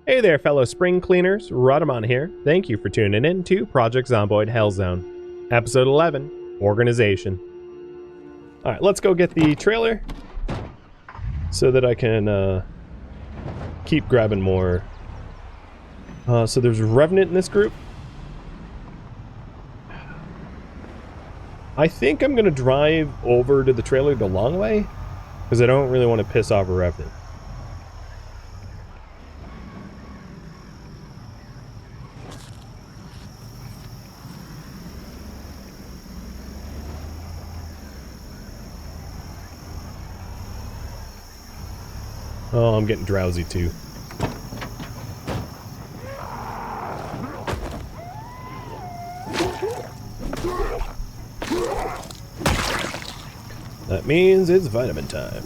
Hey there, fellow spring cleaners. Rhadamant here. Thank you for tuning in to Project Zomboid Hellzone, Episode 11, Organization. Alright, let's go get the trailer so that I can keep grabbing more. So there's Revenant in this group. I think I'm going to drive over to the trailer the long way, because I don't really want to piss off a Revenant. Oh, I'm getting drowsy too. That means it's vitamin time.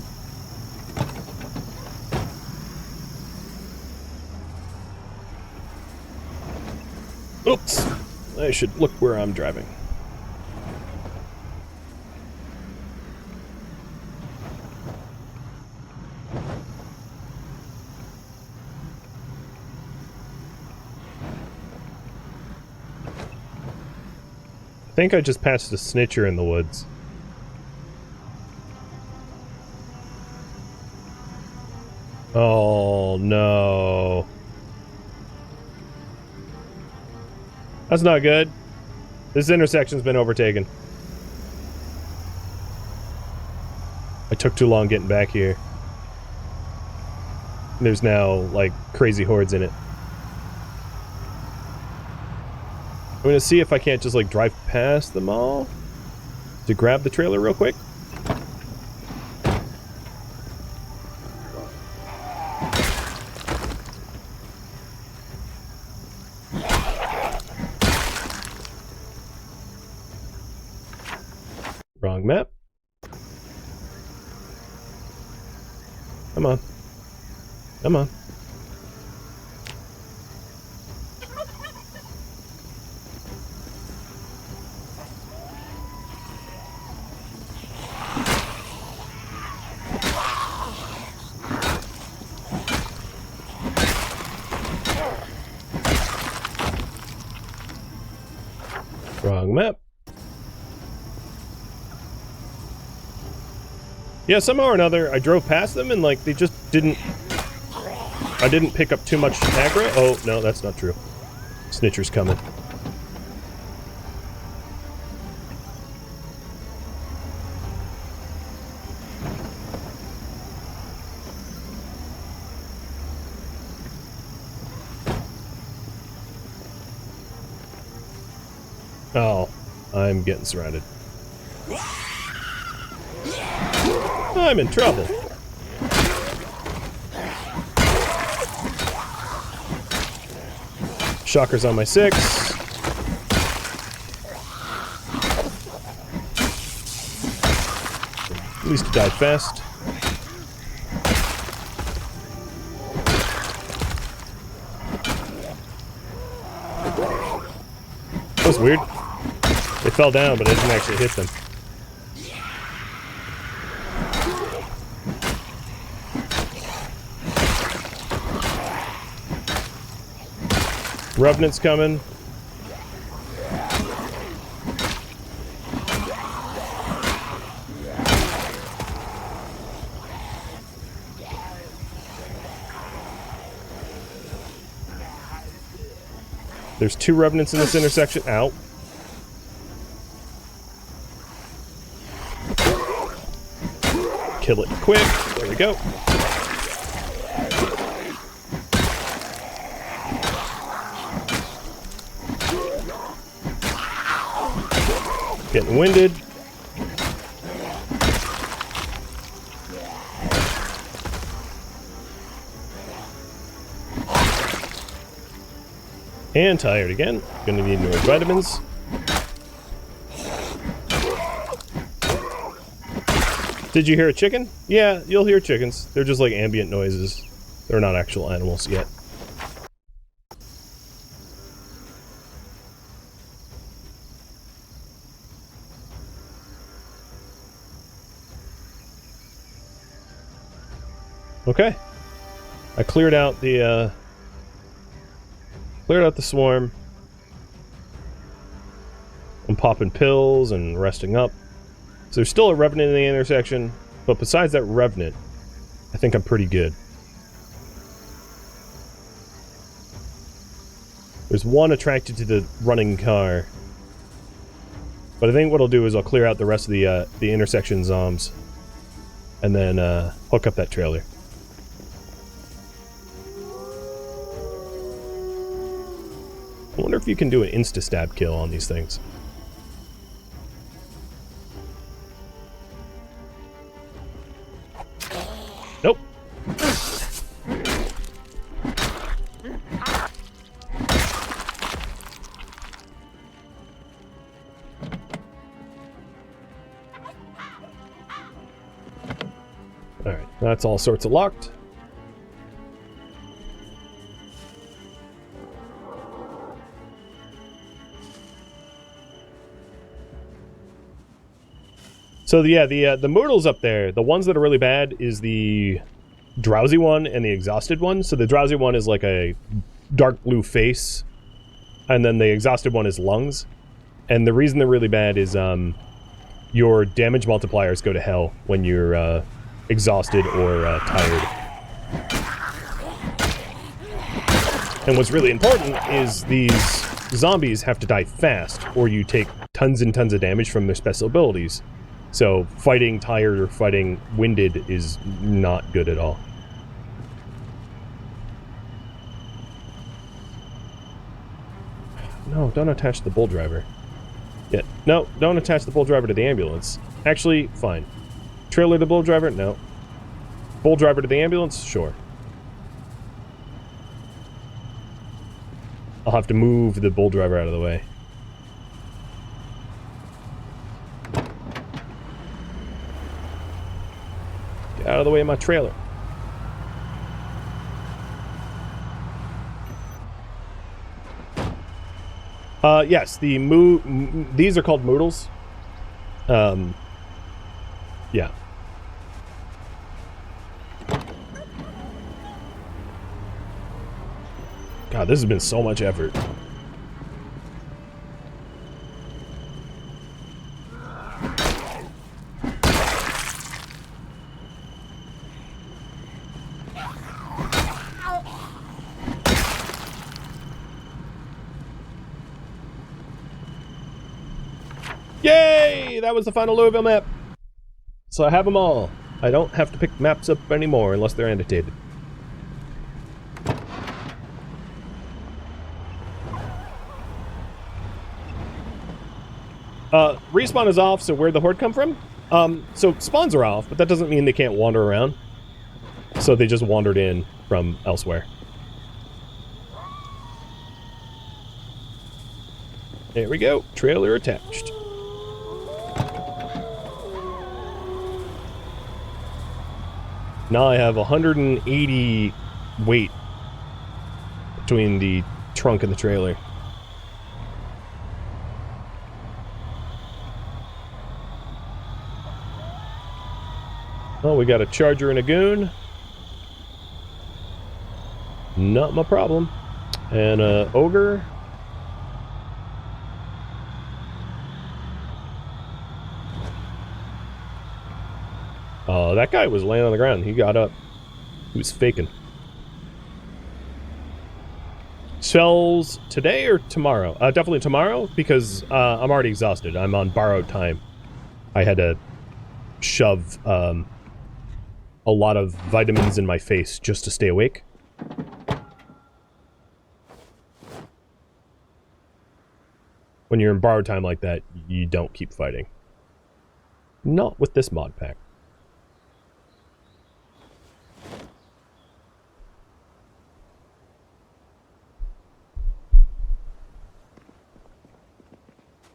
Oops! I should look where I'm driving. I think I just passed a snitcher in the woods. Oh no. That's not good. This intersection's been overtaken. I took too long getting back here. There's now, like, crazy hordes in it. I'm gonna see if I can't just, like, drive past them all to grab the trailer real quick. Wrong map. Come on. Come on. Wrong map. Yeah, somehow or another, I drove past them and, like, they just didn't... I didn't pick up too much aggro. Oh, no, that's not true. Snitcher's coming. Oh, I'm getting surrounded. I'm in trouble. Shocker's on my 6. At least he died fast. That was weird. They fell down, but I didn't actually hit them. Revenant's coming. There's 2 Revenants in this intersection. Ow. Kill it quick. There we go. Getting winded. And tired again. Gonna need more vitamins. Did you hear a chicken? Yeah, you'll hear chickens. They're just like ambient noises. They're not actual animals yet. Okay. I cleared out the cleared out the swarm. I'm popping pills and resting up. So there's still a Revenant in the intersection, but besides that Revenant, I think I'm pretty good. There's one attracted to the running car. But I think what I'll do is I'll clear out the rest of the intersection zombs. And then hook up that trailer. I wonder if you can do an insta-stab kill on these things. Nope. Alright, that's all sorts of locked. So yeah, the Moodles up there, the ones that are really bad is the drowsy one and the exhausted one. So the drowsy one is like a dark blue face, and then the exhausted one is lungs. And the reason they're really bad is your damage multipliers go to hell when you're exhausted or tired. And what's really important is these zombies have to die fast, or you take tons and tons of damage from their special abilities. So fighting tired or fighting winded is not good at all. No, don't attach the bull driver. Yeah, no, don't attach the bull driver to the ambulance. Actually, fine. Trailer to bull driver? No. Bull driver to the ambulance? Sure. I'll have to move the bull driver out of the way. Get out of the way of my trailer. Yes, these are called Moodles. Yeah. God, this has been so much effort. Yay! That was the final Louisville map. So I have them all. I don't have to pick maps up anymore unless they're annotated. Respawn is off, so where'd the horde come from? So spawns are off, but that doesn't mean they can't wander around. So they just wandered in from elsewhere. There we go. Trailer attached. Now I have 180 weight between the trunk and the trailer. Oh, we got a charger and a goon. Not my problem. And a ogre. Oh, that guy was laying on the ground. He got up. He was faking. Shells today or tomorrow? Definitely tomorrow, because I'm already exhausted. I'm on borrowed time. I had to shove a lot of vitamins in my face just to stay awake. When you're in borrowed time like that, you don't keep fighting. Not with this mod pack.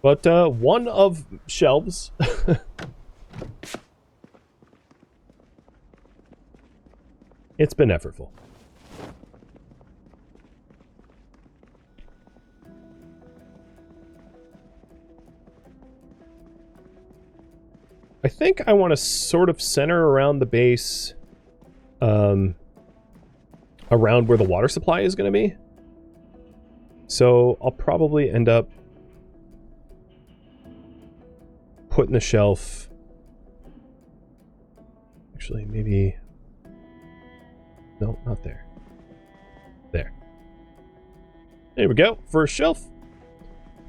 But one of shelves. It's been effortful. I think I want to sort of center around the base, around where the water supply is going to be. So I'll probably end up putting the shelf... Actually, maybe... No, not there. There. There we go. First shelf.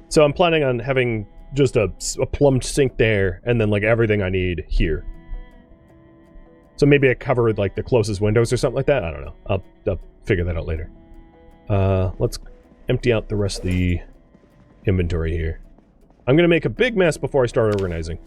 So I'm planning on having just a plumbed sink there, and then like everything I need here. So maybe I cover like the closest windows or something like that. I don't know. I'll figure that out later. Let's empty out the rest of the inventory here. I'm gonna make a big mess before I start organizing.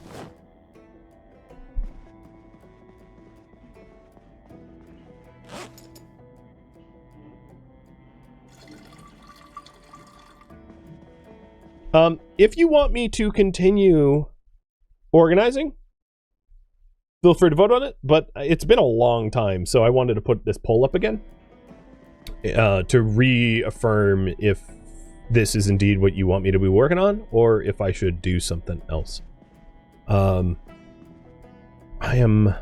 If you want me to continue organizing, feel free to vote on it, but it's been a long time, so I wanted to put this poll up again to reaffirm if this is indeed what you want me to be working on, or if I should do something else. I am...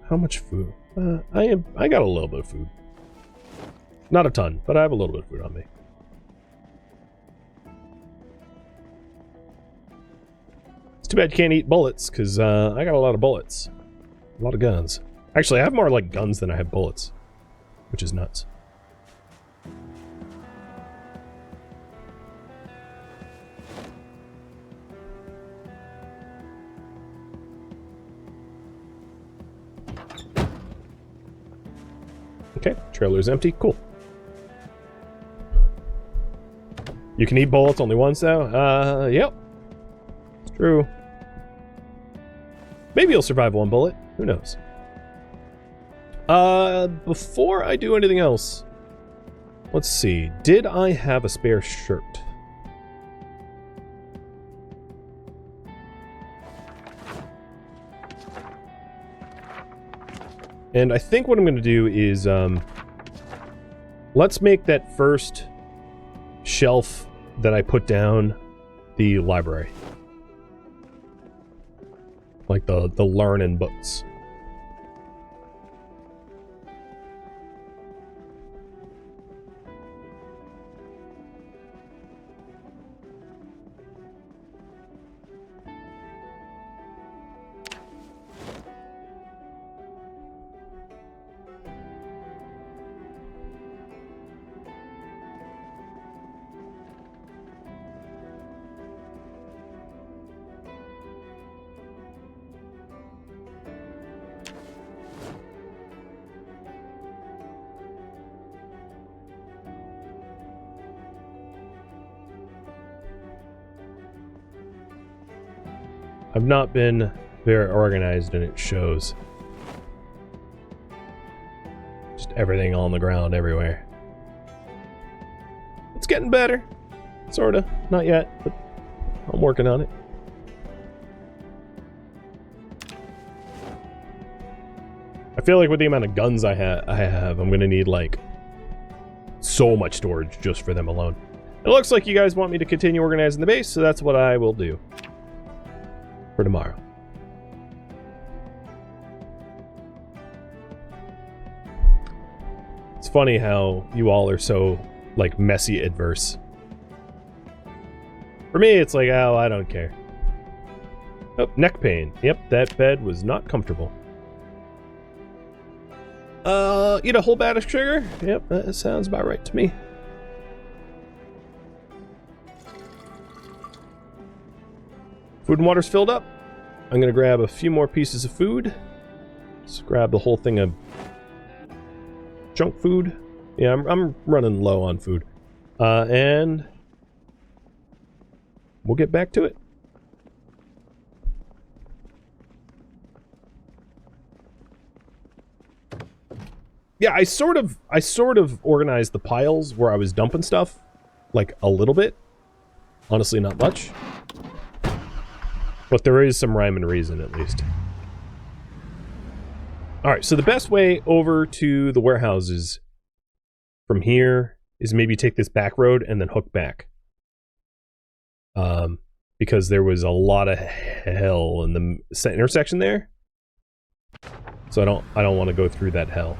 How much food? I got a little bit of food. Not a ton, but I have a little bit of food on me. It's too bad you can't eat bullets, because I got a lot of bullets. A lot of guns. Actually, I have more like guns than I have bullets, which is nuts. Okay, trailer's empty. Cool. You can eat bullets only once, though? Yep. It's true. Maybe you'll survive one bullet. Who knows? Before I do anything else, let's see. Did I have a spare shirt? And I think what I'm going to do is, let's make that first shelf that I put down the library. Like the learning books. I've not been very organized, and it shows. Just everything on the ground everywhere. It's getting better. Sorta. Not yet, but I'm working on it. I feel like with the amount of guns I have, I'm gonna need like so much storage just for them alone. It looks like you guys want me to continue organizing the base, so that's what I will do. For tomorrow. It's funny how you all are so, like, messy adverse. For me, it's like, oh, I don't care. Oh, neck pain. Yep, that bed was not comfortable. Eat a whole bat of sugar? Yep, that sounds about right to me. Food and water's filled up. I'm gonna grab a few more pieces of food. Just grab the whole thing of junk food. Yeah, I'm running low on food. And we'll get back to it. Yeah, I sort of organized the piles where I was dumping stuff, like a little bit. Honestly, not much. But there is some rhyme and reason, at least. Alright, so the best way over to the warehouses from here is maybe take this back road and then hook back. Because there was a lot of hell in the intersection there. So I don't want to go through that hell.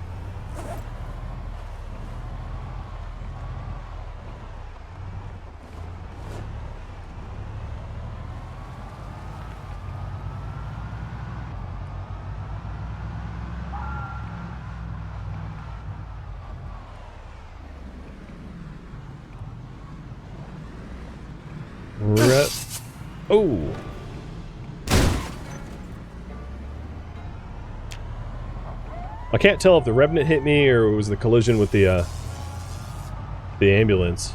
Oh. I can't tell if the Revenant hit me or it was the collision with the ambulance.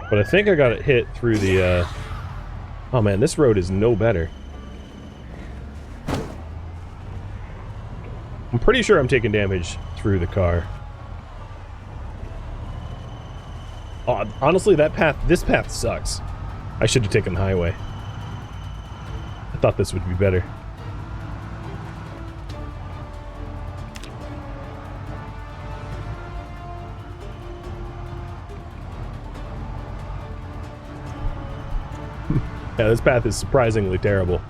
But I think I got it hit through the, Oh man, this road is no better. I'm pretty sure I'm taking damage through the car. Oh, honestly, this path sucks. I should have taken the highway. I thought this would be better. Yeah, this path is surprisingly terrible.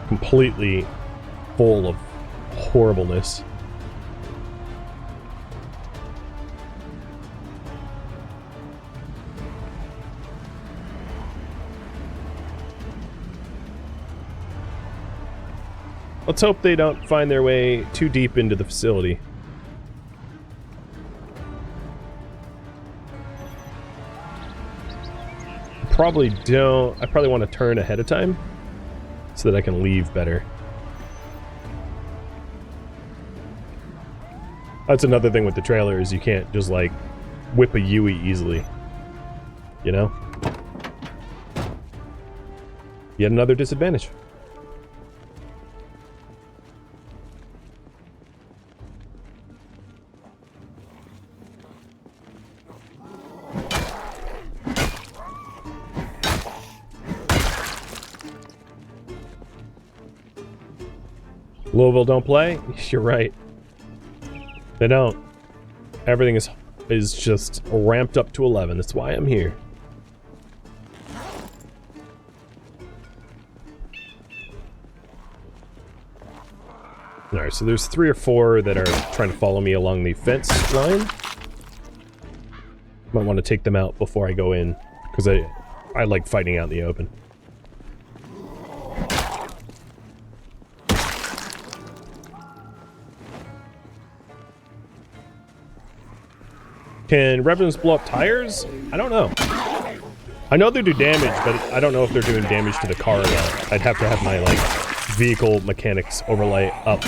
Completely full of horribleness. Let's hope they don't find their way too deep into the facility. I probably want to turn ahead of time so that I can leave better. That's another thing with the trailer is you can't just like whip a Yui easily. You know? Yet another disadvantage. Louisville don't play? You're right. They don't. Everything is just ramped up to 11. That's why I'm here. Alright, so there's 3 or 4 that are trying to follow me along the fence line. Might want to take them out before I go in, because I like fighting out in the open. Can Revenants blow up tires? I don't know. I know they do damage, but I don't know if they're doing damage to the car or not. I'd have to have my, like, vehicle mechanics overlay up.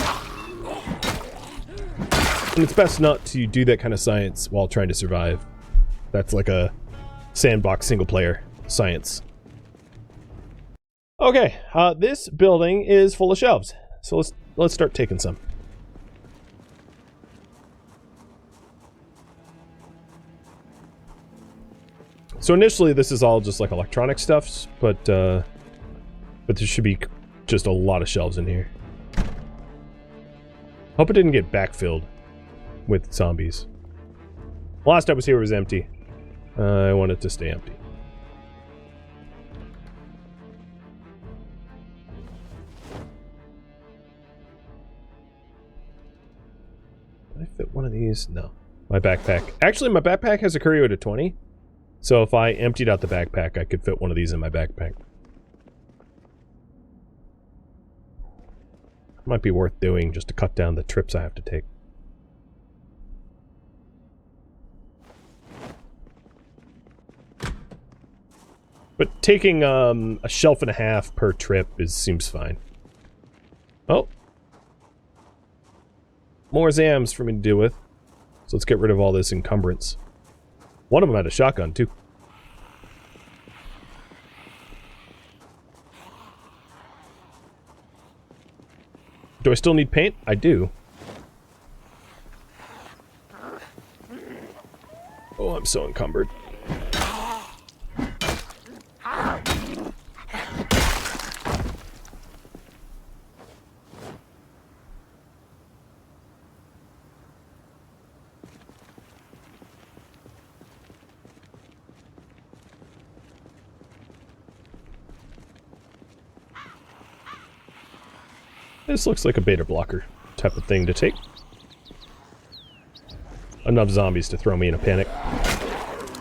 And it's best not to do that kind of science while trying to survive. That's like a sandbox single-player science. Okay, this building is full of shelves. So let's start taking some. So initially, this is all just like electronic stuff, but there should be just a lot of shelves in here. Hope it didn't get backfilled with zombies. Last I was here it was empty. I want it to stay empty. Did I fit one of these? No. My backpack. Actually, my backpack has a curio to 20. So if I emptied out the backpack, I could fit one of these in my backpack. Might be worth doing just to cut down the trips I have to take. But taking a shelf and a half per trip seems fine. Oh. More Zams for me to deal with. So let's get rid of all this encumbrance. One of them had a shotgun, too. Do I still need paint? I do. Oh, I'm so encumbered. This looks like a beta blocker type of thing to take. Enough zombies to throw me in a panic.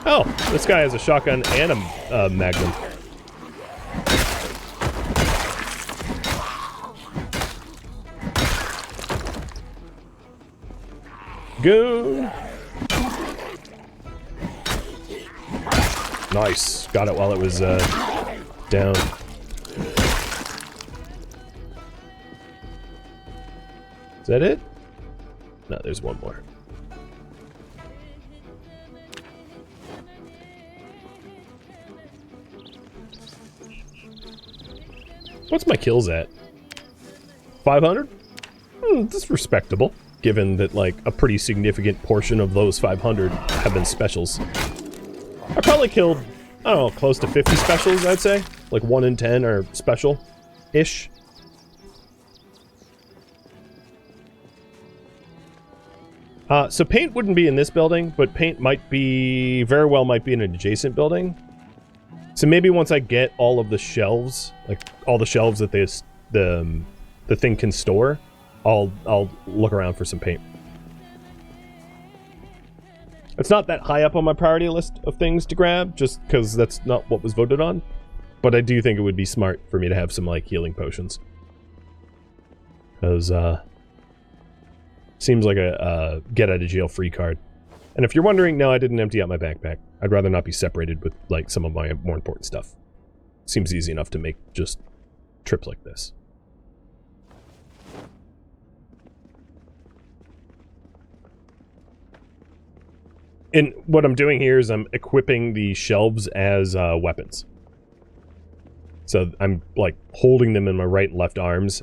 Oh, this guy has a shotgun and a magnum. Goon! Nice. Got it while it was down. Is that it? No, there's one more. What's my kills at? 500? That's respectable, given that, like, a pretty significant portion of those 500 have been specials. I probably killed, I don't know, close to 50 specials, I'd say. Like 1 in 10 are special-ish. So paint wouldn't be in this building, but paint might be, very well might be in an adjacent building. So maybe once I get all of the shelves, like all the shelves that the thing can store, I'll look around for some paint. It's not that high up on my priority list of things to grab, just because that's not what was voted on. But I do think it would be smart for me to have some, like, healing potions. Because, seems like a get-out-of-jail-free card. And if you're wondering, no, I didn't empty out my backpack. I'd rather not be separated with, like, some of my more important stuff. Seems easy enough to make just trips like this. And what I'm doing here is I'm equipping the shelves as weapons. So I'm, like, holding them in my right and left arms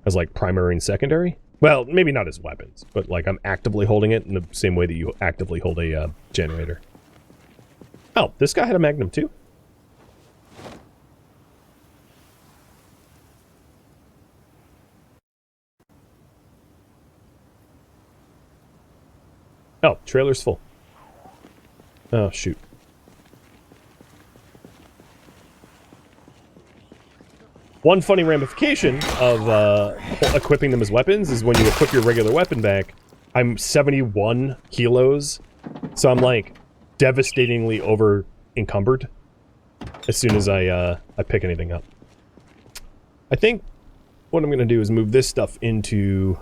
as, like, primary and secondary. Well, maybe not as weapons, but, like, I'm actively holding it in the same way that you actively hold a generator. Oh, this guy had a magnum too? Oh, trailer's full. Oh, shoot. One funny ramification of equipping them as weapons is when you equip your regular weapon back, I'm 71 kilos, so I'm, like, devastatingly over-encumbered as soon as I pick anything up. I think what I'm going to do is move this stuff into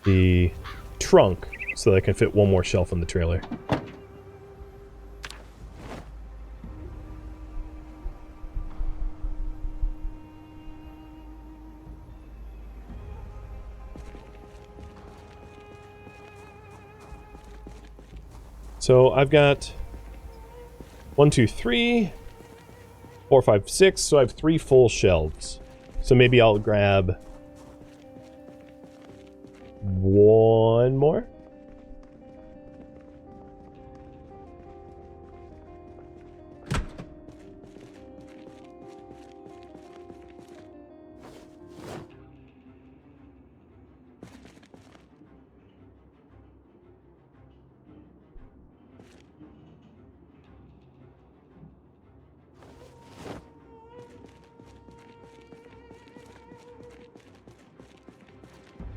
the trunk so that I can fit one more shelf in the trailer. So I've got 1, 2, 3, 4, 5, 6. So I have 3 full shelves. So maybe I'll grab one more.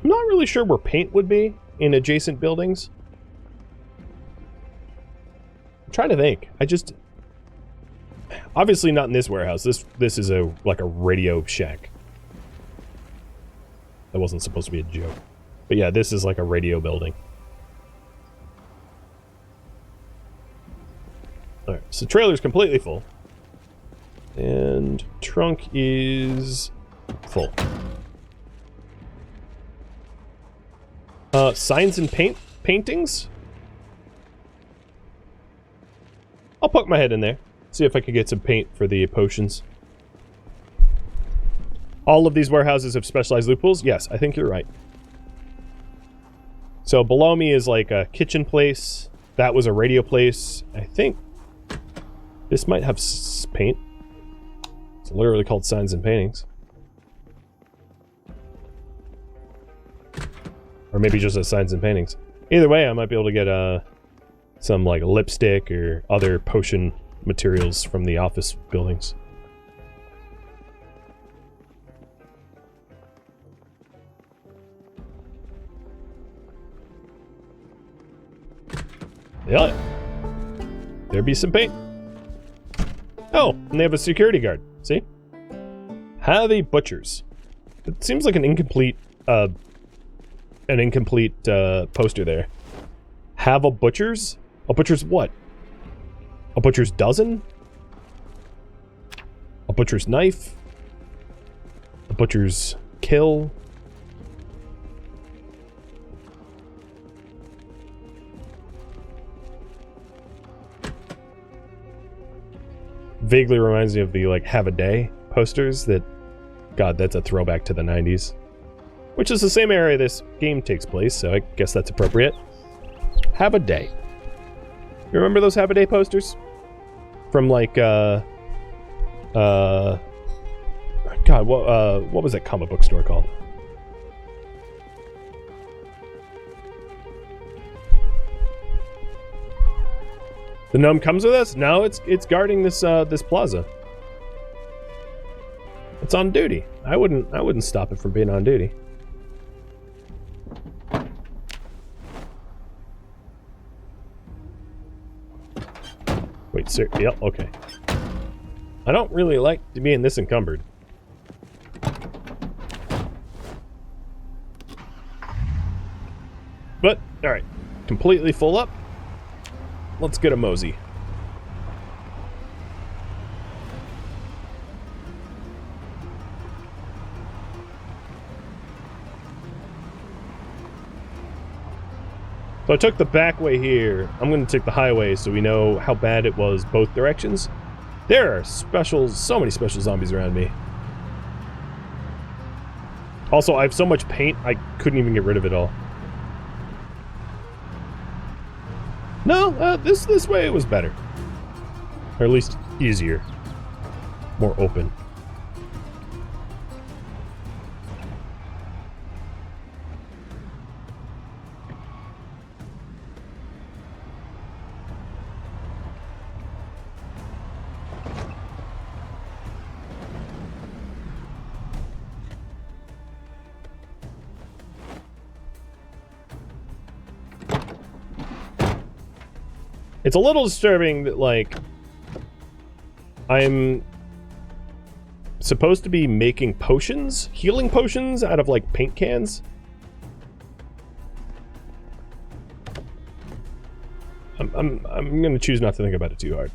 I'm not really sure where paint would be in adjacent buildings. I'm trying to think. Obviously not in this warehouse. This is like a radio shack. That wasn't supposed to be a joke. But yeah, this is like a radio building. Alright, so trailer's completely full. And trunk is full. Signs and paintings? I'll poke my head in there. See if I can get some paint for the potions. All of these warehouses have specialized loopholes? Yes, I think you're right. So below me is like a kitchen place. That was a radio place. I think this might have paint. It's literally called signs and paintings. Or maybe just as signs and paintings. Either way, I might be able to get some like lipstick or other potion materials from the office buildings. Yeah. There be some paint. Oh, and they have a security guard. See? Have a butcher's. It seems like an incomplete poster there. Have a butcher's? A butcher's what? A butcher's dozen? A butcher's knife? A butcher's kill? Vaguely reminds me of the, like, have a day posters that... God, that's a throwback to the 90s. Which is the same area this game takes place, so I guess that's appropriate. Have a day. You remember those have a day posters? From, like, God, what was that comic book store called? The gnome comes with us? No, it's guarding this this plaza. It's on duty. I wouldn't stop it from being on duty. Wait, sir. Yep, okay. I don't really like to be in this encumbered. But, alright. Completely full up. Let's get a mosey. So I took the back way here. I'm going to take the highway so we know how bad it was both directions. There are so many special zombies around me. Also, I have so much paint, I couldn't even get rid of it all. No, this way it was better. Or at least easier. More open. It's a little disturbing that, like, I'm supposed to be making potions, healing potions, out of, like, paint cans. I'm gonna choose not to think about it too hard.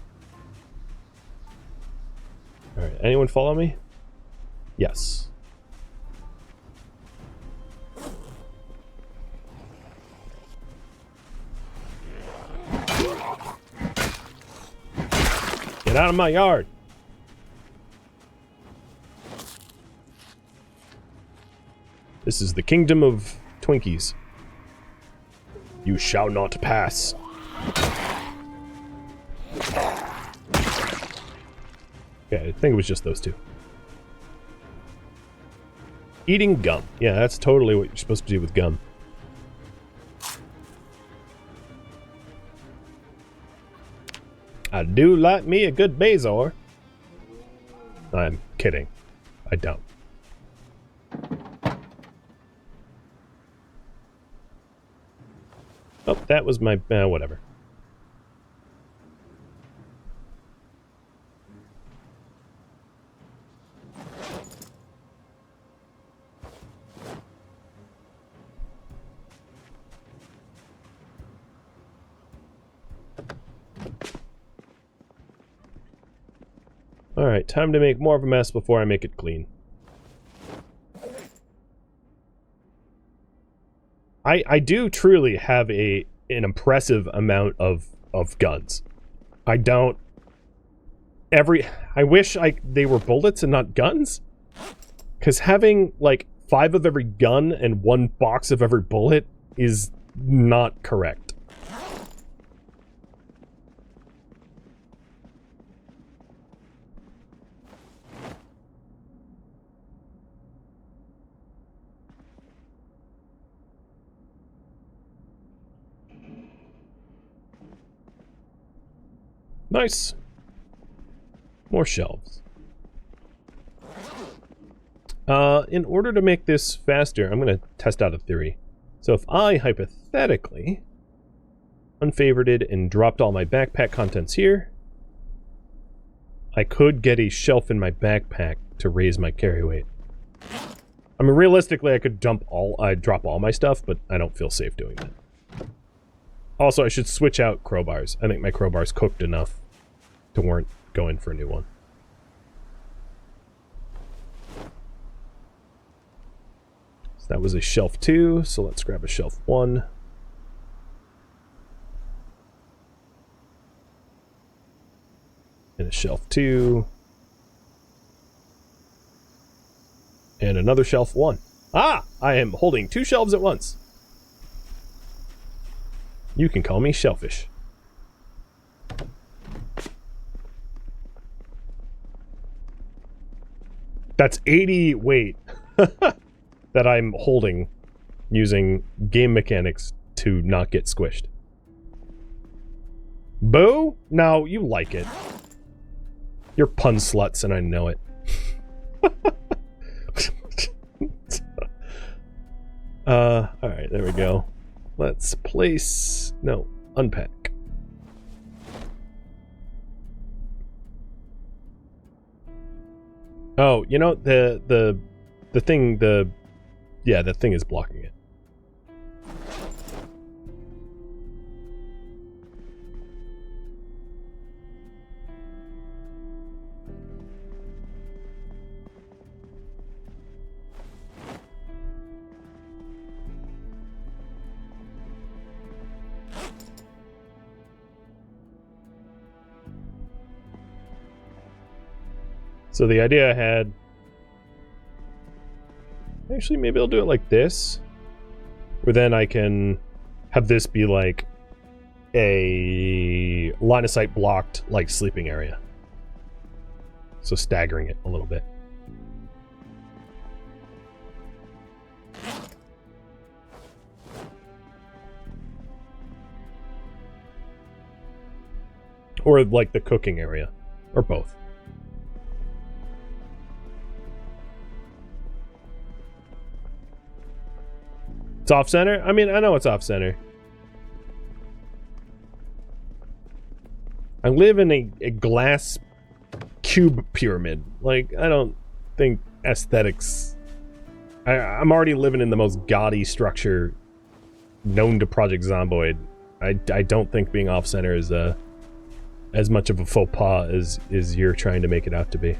Alright, anyone follow me? Yes. Get out of my yard! This is the kingdom of Twinkies. You shall not pass. Okay, I think it was just those two. Eating gum. Yeah, that's totally what you're supposed to do with gum. I do like me a good Bazor. I'm kidding. I don't. Oh, that was my... whatever. Alright, time to make more of a mess before I make it clean. I do truly have an impressive amount of guns. I don't... I wish they were bullets and not guns. Because having, like, 5 of every gun and 1 box of every bullet is not correct. Nice. More shelves. In order to make this faster, I'm going to test out a theory. So if I, hypothetically, unfavorited and dropped all my backpack contents here, I could get a shelf in my backpack to raise my carry weight. I mean, realistically, I could drop all my stuff, but I don't feel safe doing that. Also, I should switch out crowbars. I think my crowbar's cooked enough. to warrant going for a new one. So that was a shelf 2, so let's grab a shelf 1. And a shelf 2. And another shelf 1. Ah! I am holding 2 shelves at once. You can call me shellfish. That's 80 weight that I'm holding using game mechanics to not get squished. Boo? No, you like it. You're pun sluts and I know it. Alright, there we go. Let's place... No, unpack. Oh, you know, the thing, yeah, the thing is blocking it. So the idea I had... Actually, maybe I'll do it like this. Where then I can have this be like a line of sight blocked, like, sleeping area. So staggering it a little bit. Or like the cooking area. Or both. It's off center? I mean, I know it's off center. I live in a glass cube pyramid. Like, I don't think aesthetics... I'm already living in the most gaudy structure known to Project Zomboid. I don't think being off center is as much of a faux pas as you're trying to make it out to be.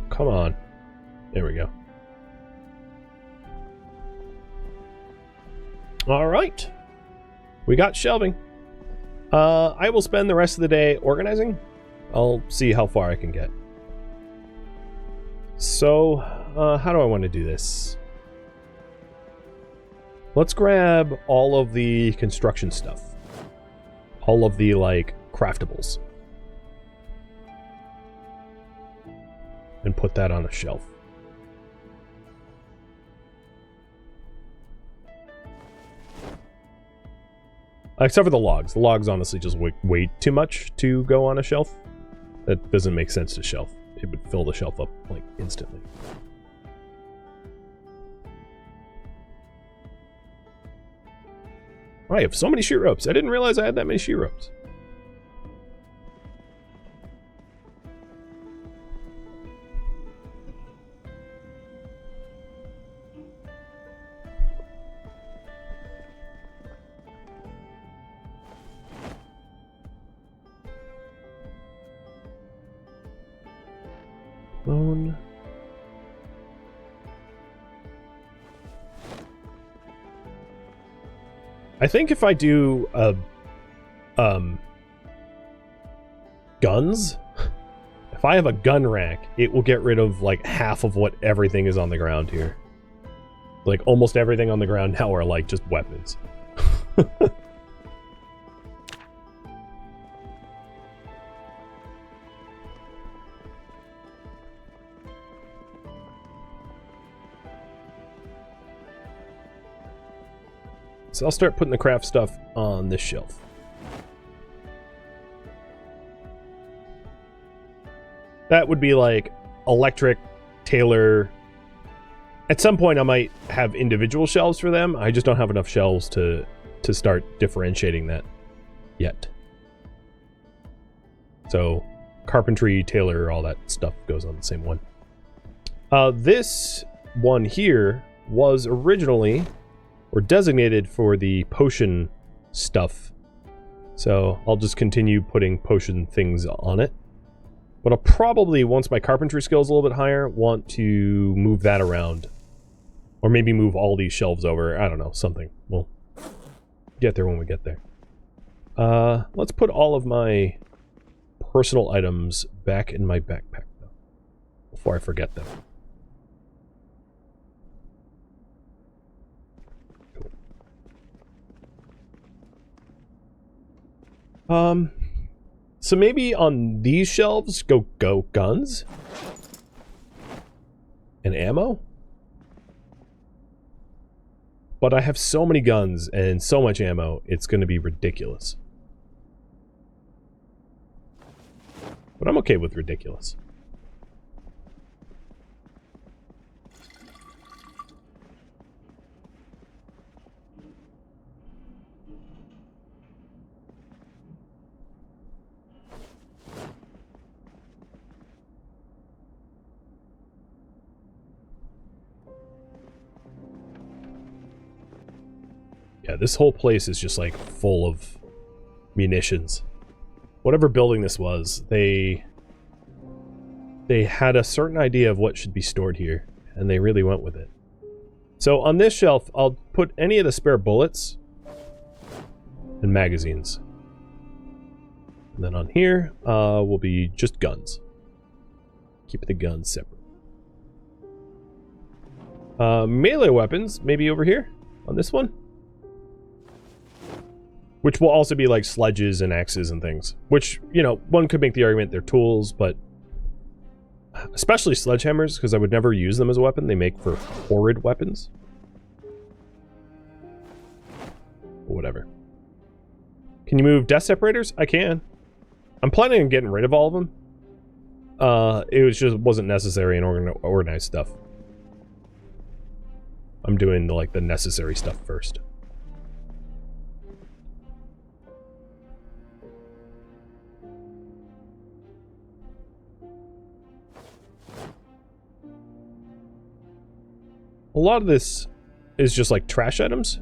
Come on. There we go. Alright. We got shelving. I will spend the rest of the day organizing. I'll see how far I can get. So, how do I want to do this? Let's grab all of the construction stuff. All of the, like, craftables. And put that on a shelf. Except for the logs. The logs honestly just weigh too much to go on a shelf. That doesn't make sense to shelf. It would fill the shelf up, like, instantly. I have so many sheet ropes. I didn't realize I had that many sheet ropes. Bone. I think if I do guns, if I have a gun rack, it will get rid of like half of what everything is on the ground here. Like almost everything on the ground now are like just weapons. so I'll start putting the craft stuff on this shelf. That would be like electric, tailor. At some point I might have individual shelves for them. I just don't have enough shelves to start differentiating that yet. So carpentry, tailor, all that stuff goes on the same one. This one here was originally or designated for the potion stuff. So I'll just continue putting potion things on it. But I'll probably, once my carpentry skill is a little bit higher, want to move that around. Or maybe move all these shelves over. I don't know, something. We'll get there when we get there. Let's put all of my personal items back in my backpack, though, before I forget them. Cool. So maybe on these shelves, go guns and ammo. But I have so many guns and so much ammo, it's going to be ridiculous. But I'm okay with ridiculous. Yeah, this whole place is just like full of munitions. Whatever building this was, they had a certain idea of what should be stored here, and they really went with it. So on this shelf, I'll put any of the spare bullets and magazines. And then on here will be just guns. Keep the guns separate. Melee weapons, maybe over here on this one. Which will also be like sledges and axes and things. Which, you know, one could make the argument they're tools, but... especially sledgehammers, because I would never use them as a weapon. They make for horrid weapons. But whatever. Can you move death separators? I can. I'm planning on getting rid of all of them. It was just wasn't necessary in organized stuff. I'm doing the necessary stuff first. A lot of this is just like trash items.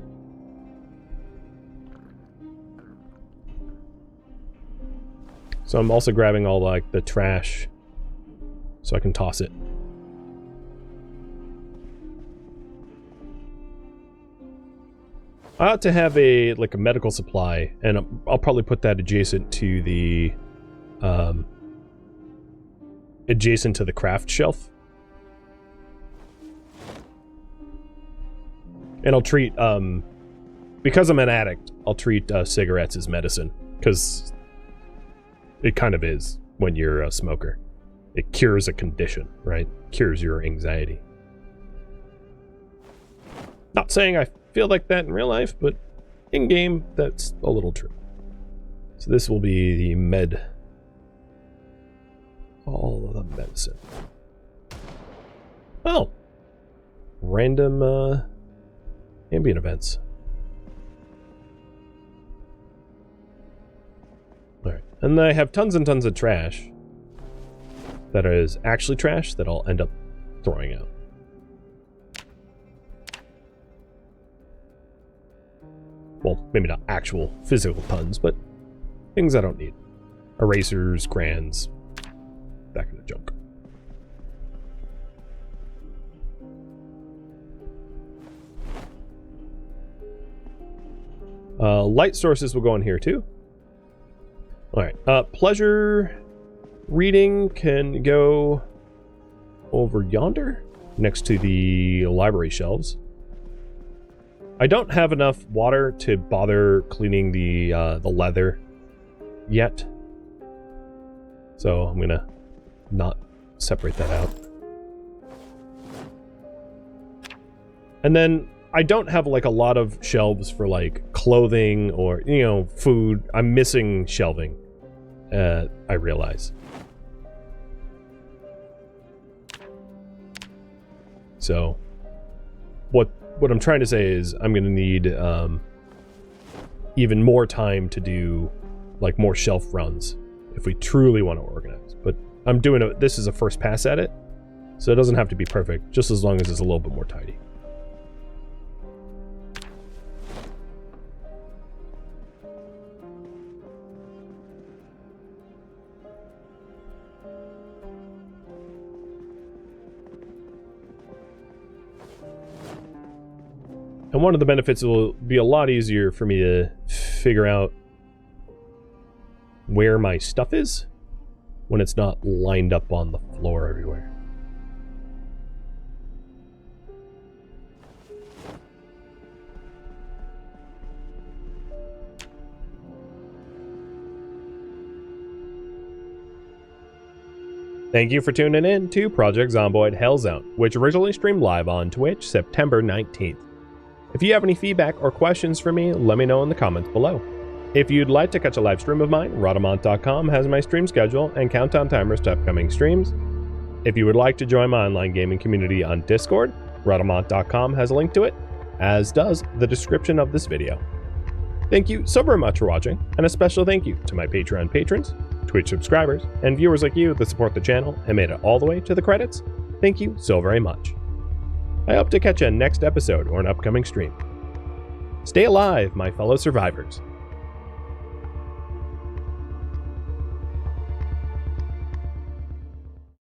So I'm also grabbing all like the trash so I can toss it. I ought to have a medical supply, and I'll probably put that adjacent to the craft shelf. And I'll treat, because I'm an addict, I'll treat cigarettes as medicine, because it kind of is when you're a smoker. It cures a condition, right? Cures your anxiety. Not saying I feel like that in real life, but in-game, that's a little true. So this will be the all of the medicine. Oh! Random, ambient events. Alright, and I have tons and tons of trash that is actually trash that I'll end up throwing out. Well, maybe not actual physical tons, but things I don't need. Erasers, crayons, that kind of junk. Light sources will go in here too. Alright, pleasure reading can go over yonder next to the library shelves. I don't have enough water to bother cleaning the leather yet, so I'm gonna not separate that out. And then I don't have like a lot of shelves for like clothing or, you know, food. I'm missing shelving, I realize. So what I'm trying to say is I'm going to need even more time to do like more shelf runs if we truly want to organize. But I'm doing this is a first pass at it, so it doesn't have to be perfect, just as long as it's a little bit more tidy. And one of the benefits will be a lot easier for me to figure out where my stuff is when it's not lined up on the floor everywhere. Thank you for tuning in to Project Zomboid Hellzone, which originally streamed live on Twitch September 19th. If you have any feedback or questions for me, let me know in the comments below. If you'd like to catch a live stream of mine, Rhadamant.com has my stream schedule and countdown timers to upcoming streams. If you would like to join my online gaming community on Discord, Rhadamant.com has a link to it, as does the description of this video. Thank you so very much for watching, and a special thank you to my Patreon patrons, Twitch subscribers, and viewers like you that support the channel and made it all the way to the credits. Thank you so very much. I hope to catch you next episode or an upcoming stream. Stay alive, my fellow survivors.